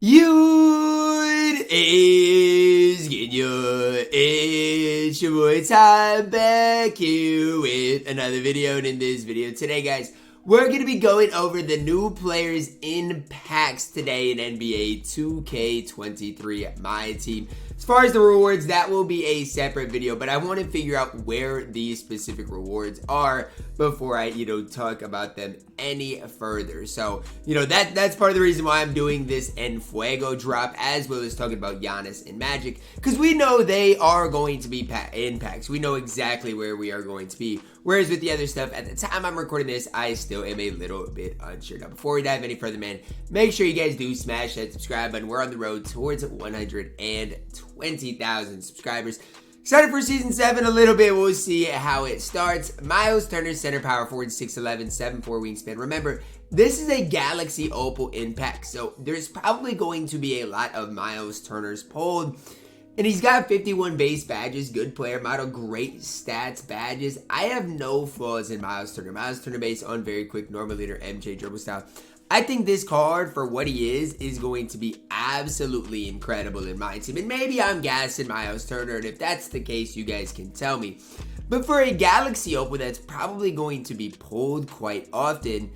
It is it's your boy Ty back here with another video. And in this video today, guys, we're going to be going over the new players in packs today in NBA 2K23 MyTEAM. As far as the rewards, that will be a separate video, but I want to figure out where these specific rewards are before I, talk about them any further. So, that's part of the reason why I'm doing this FUEGO drop, as well as talking about Giannis and Magic, because we know they are going to be in packs. We know exactly where we are going to be. Whereas with the other stuff, at the time I'm recording this, I still am a little bit unsure. Now, before we dive any further, man, make sure you guys do smash that subscribe button. We're on the road towards 120,000 subscribers. Excited for Season 7 a little bit. We'll see how it starts. Myles Turner, center, power forward, 6'11", 7'4" wingspan. Remember, this is a Galaxy Opal impact, so there's probably going to be a lot of Myles Turners pulled. And he's got 51 base badges, good player model, great stats badges. I have no flaws in Myles Turner. Myles Turner base on very quick, normal leader, MJ dribble style. I think this card, for what he is going to be absolutely incredible in my team. And maybe I'm gassing Myles Turner, and if that's the case, you guys can tell me. But for a Galaxy Opal that's probably going to be pulled quite often,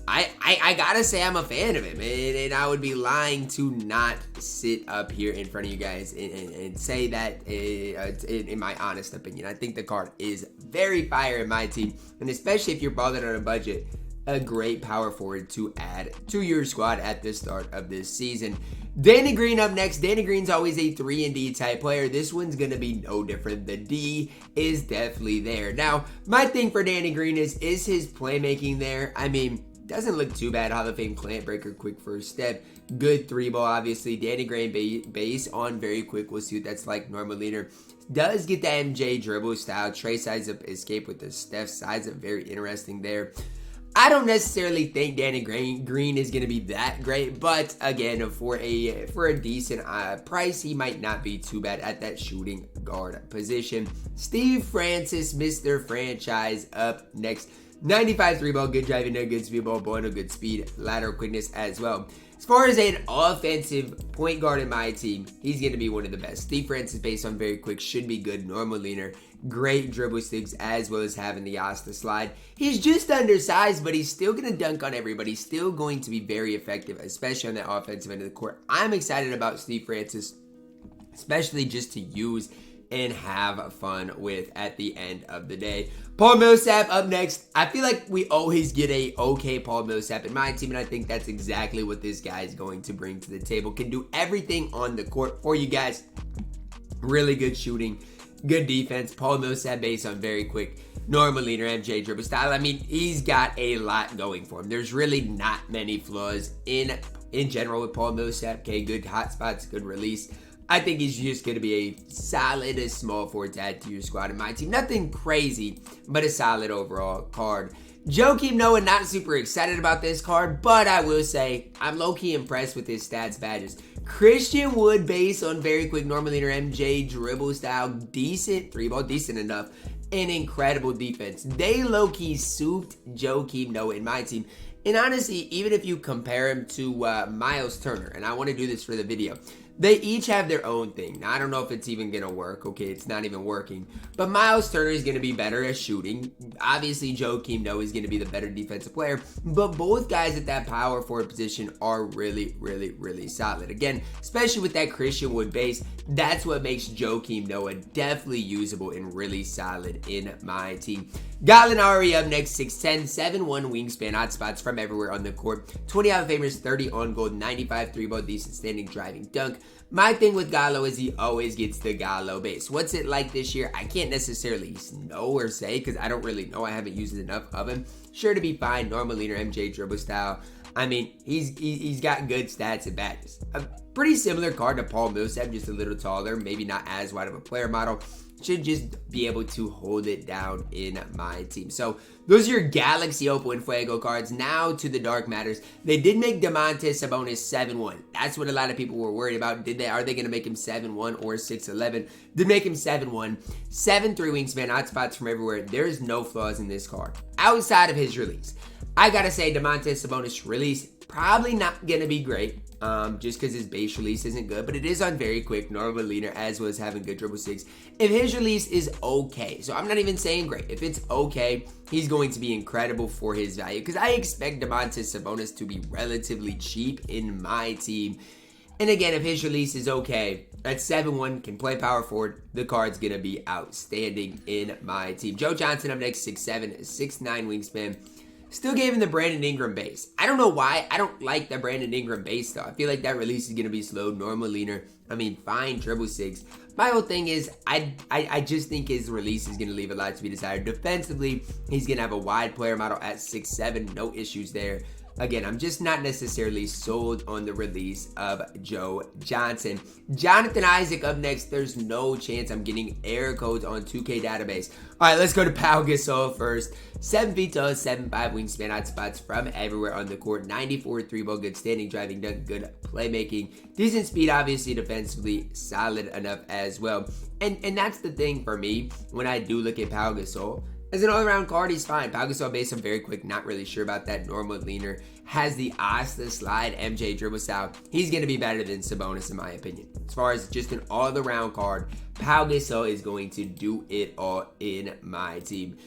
I gotta say I'm a fan of him, and I would be lying to not sit up here in front of you guys and say that in my honest opinion. I think the card is very fire in my team, and especially if you're balling on a budget, a great power forward to add to your squad at the start of this season. Danny Green up next. Danny Green's always a 3-and-D type player. This one's going to be no different. The D is definitely there. Now, my thing for Danny Green is his playmaking there. I mean, doesn't look too bad. Hall of Fame clamp breaker, quick first step, good 3-ball, obviously. Danny Green base on very quick. We'll see what that's like. Normal leader does get the MJ dribble style. Trey sides up, escape with the Steph sides up. Very interesting there. I don't necessarily think Danny Green is going to be that great, but again, for a decent price, he might not be too bad at that shooting guard position. Steve Francis, Mr. Franchise, up next. 95 3-ball, good driving, no good speed ball, no good speed, lateral quickness as well. As far as an offensive point guard in my team, he's going to be one of the best. Steve Francis, based on very quick, should be good, normal leaner, great dribble sticks, as well as having the Asta slide. He's just undersized, but he's still going to dunk on everybody. He's still going to be very effective, especially on the offensive end of the court. I'm excited about Steve Francis, especially just to use and have fun with at the end of the day. Paul Millsap up next. I feel like we always get a okay Paul Millsap in my team, and I think that's exactly what this guy is going to bring to the table. Can do everything on the court for you guys. Really good shooting, good defense. Paul Millsap based on very quick, normal leader, MJ dribble style. I mean, he's got a lot going for him. There's really not many flaws in general with Paul Millsap. Okay, good hot spots, good release. I think he's just going to be a solid small forward to add to your squad in my team. Nothing crazy, but a solid overall card. Joakim Noah, not super excited about this card, but I will say I'm low-key impressed with his stats badges. Christian Wood base on very quick, normal leader, MJ dribble style, decent 3-ball, decent enough, and incredible defense. They low-key souped Joakim Noah in my team. And honestly, even if you compare him to Myles Turner, and I want to do this for the video, they each have their own thing. Now, I don't know if it's even going to work. Okay, it's not even working. But Myles Turner is going to be better at shooting. Obviously, Joakim Noah is going to be the better defensive player. But both guys at that power forward position are really, really, really solid. Again, especially with that Christian Wood base, that's what makes Joakim Noah definitely usable and really solid in my team. Gallinari up next, 6'10", 7'1" wingspan, hot spots from everywhere on the court. 20 Hall of Famers, 30 on gold, 95 3-ball, decent standing, driving, dunk. My thing with Gallo is he always gets the Gallo base. What's it like this year? I can't necessarily know or say because I don't really know. I haven't used enough of him. Sure to be fine, normal leader, MJ dribble style. I mean, he's got good stats and badges. A pretty similar card to Paul Millsap, just a little taller, maybe not as wide of a player model. Should just be able to hold it down in my team. So those are your Galaxy Opal and FUEGO cards. Now to the Dark Matters. They did make Domantas Sabonis 7'1". That's what a lot of people were worried about. Are they going to make him 7'1" or 6'11"? Did make him 7'1". 7'3" wingspan, hot spots from everywhere. There's no flaws in this card. Outside of his release. I got to say, Domantas Sabonis release, probably not going to be great. just because his base release isn't good, but it is on very quick, normal leaner, as well as having good dribble six. If his release is okay, so I'm not even saying great, if it's okay, he's going to be incredible for his value, because I expect Domantas Sabonis to be relatively cheap in my team. And again, if his release is okay, at 7'1", can play power forward, the card's going to be outstanding in my team. Joe Johnson up next, 6'7", 6'9" wingspan. Still gave him the Brandon Ingram base. I don't know why. I don't like the Brandon Ingram base, though. I feel like that release is going to be slow, normal leaner. I mean, fine, dribble six. My whole thing is, I just think his release is going to leave a lot to be desired. Defensively, he's going to have a wide player model at 6'7", no issues there. Again, I'm just not necessarily sold on the release of Joe Johnson. Jonathan Isaac up next. There's no chance I'm getting error codes on 2K database. All right, let's go to Pau Gasol first. 7 feet tall, 7'5" wingspan, hot spots from everywhere on the court. 94 3-ball, good standing, driving, dunk, good playmaking. Decent speed, obviously, defensively, solid enough as well. And that's the thing for me when I do look at Pau Gasol. As an all-around card, he's fine. Pau Gasol base, I'm very quick, not really sure about that. Normal leaner, has the Asta slide, MJ dribble style. He's going to be better than Sabonis in my opinion. As far as just an all-around card, Pau Gasol is going to do it all in my team.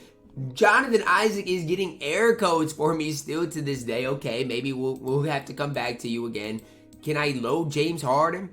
Jonathan Isaac is getting error codes for me still to this day. Okay, maybe we'll have to come back to you again. Can I load James Harden?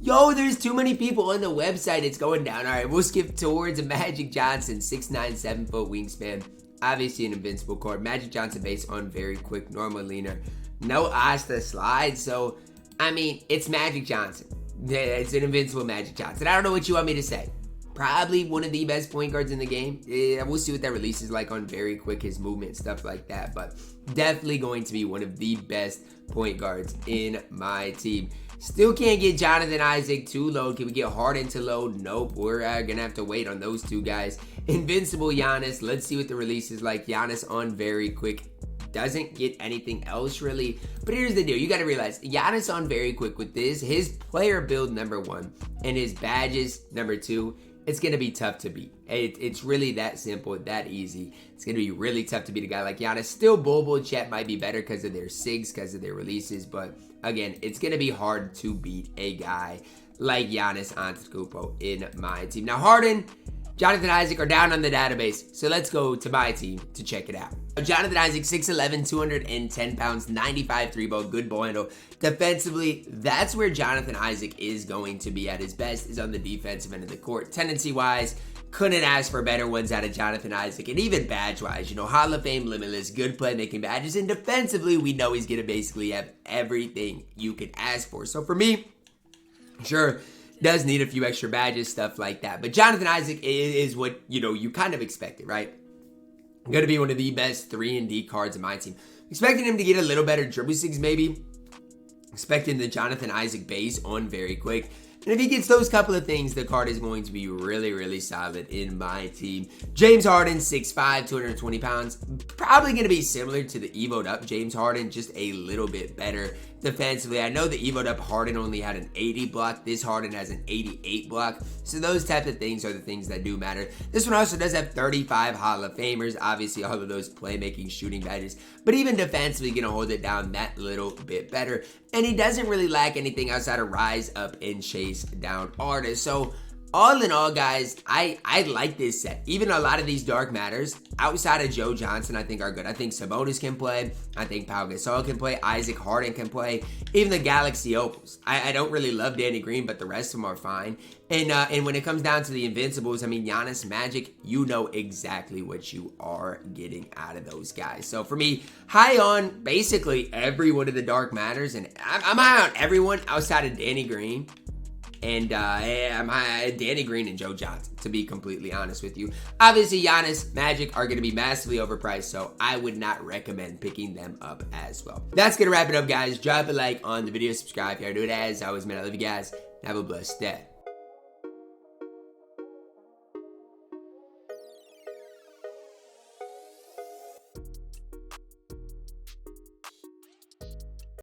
Yo, there's too many people on the website. It's going down. All right, we'll skip towards Magic Johnson, 6'9", 7 foot wingspan. Obviously an invincible card. Magic Johnson base on very quick, normal leaner. No Asta slide. So, I mean, it's Magic Johnson. It's an invincible Magic Johnson. I don't know what you want me to say. Probably one of the best point guards in the game. Yeah, we'll see what that release is like on very quick, his movement, stuff like that. But definitely going to be one of the best point guards in my team. Still can't get Jonathan Isaac to load. Can we get Harden to load? Nope. We're going to have to wait on those two guys. Invincible Giannis. Let's see what the release is like. Giannis on very quick. Doesn't get anything else really. But here's the deal. You got to realize Giannis on very quick with this. His player build number 1 and his badges number 2. It's going to be tough to beat. It's really that simple, that easy. It's going to be really tough to beat a guy like Giannis. Still, Bobo Chet might be better because of their SIGs, because of their releases. But again, it's going to be hard to beat a guy like Giannis Antetokounmpo in my team. Now, Harden, Jonathan Isaac are down on the database. So let's go to my team to check it out. Jonathan Isaac, 6'11", 210 pounds, 95 3-ball, good ball handle. Defensively, that's where Jonathan Isaac is going to be at his best, is on the defensive end of the court. Tendency-wise, couldn't ask for better ones out of Jonathan Isaac. And even badge-wise, you know, Hall of Fame limitless, good playmaking badges. And defensively, we know he's going to basically have everything you can ask for. So for me, sure, does need a few extra badges, stuff like that. But Jonathan Isaac is what, you know, you kind of expected, right? Going to be one of the best 3-and-D cards in my team. Expecting him to get a little better dribble six, maybe. Expecting the Jonathan Isaac base on very quick. And if he gets those couple of things, the card is going to be really, really solid in my team. James Harden, 6'5", 220 pounds. Probably going to be similar to the Evo'd Up James Harden, just a little bit better defensively. I know the Evo'd Up Harden only had an 80 block. This Harden has an 88 block. So those types of things are the things that do matter. This one also does have 35 Hall of Famers. Obviously, all of those playmaking, shooting badges. But even defensively, going to hold it down that little bit better. And he doesn't really lack anything outside of rise up and chase down artists. So all in all, guys, I like this set. Even a lot of these dark matters outside of Joe Johnson, I think are good. I think Sabonis can play. I think Pau Gasol can play. Isaac Harden can play. Even the Galaxy Opals. I don't really love Danny Green, but the rest of them are fine. And when it comes down to the Invincibles, I mean, Giannis, Magic, you know exactly what you are getting out of those guys. So for me, high on basically every one of the dark matters. And I'm high on everyone outside of Danny Green. And I'm high on Danny Green and Joe Johnson, to be completely honest with you. Obviously, Giannis, Magic are going to be massively overpriced, so I would not recommend picking them up as well. That's going to wrap it up, guys. Drop a like on the video, subscribe if you're new. As always, man, I love you guys. Have a blessed day.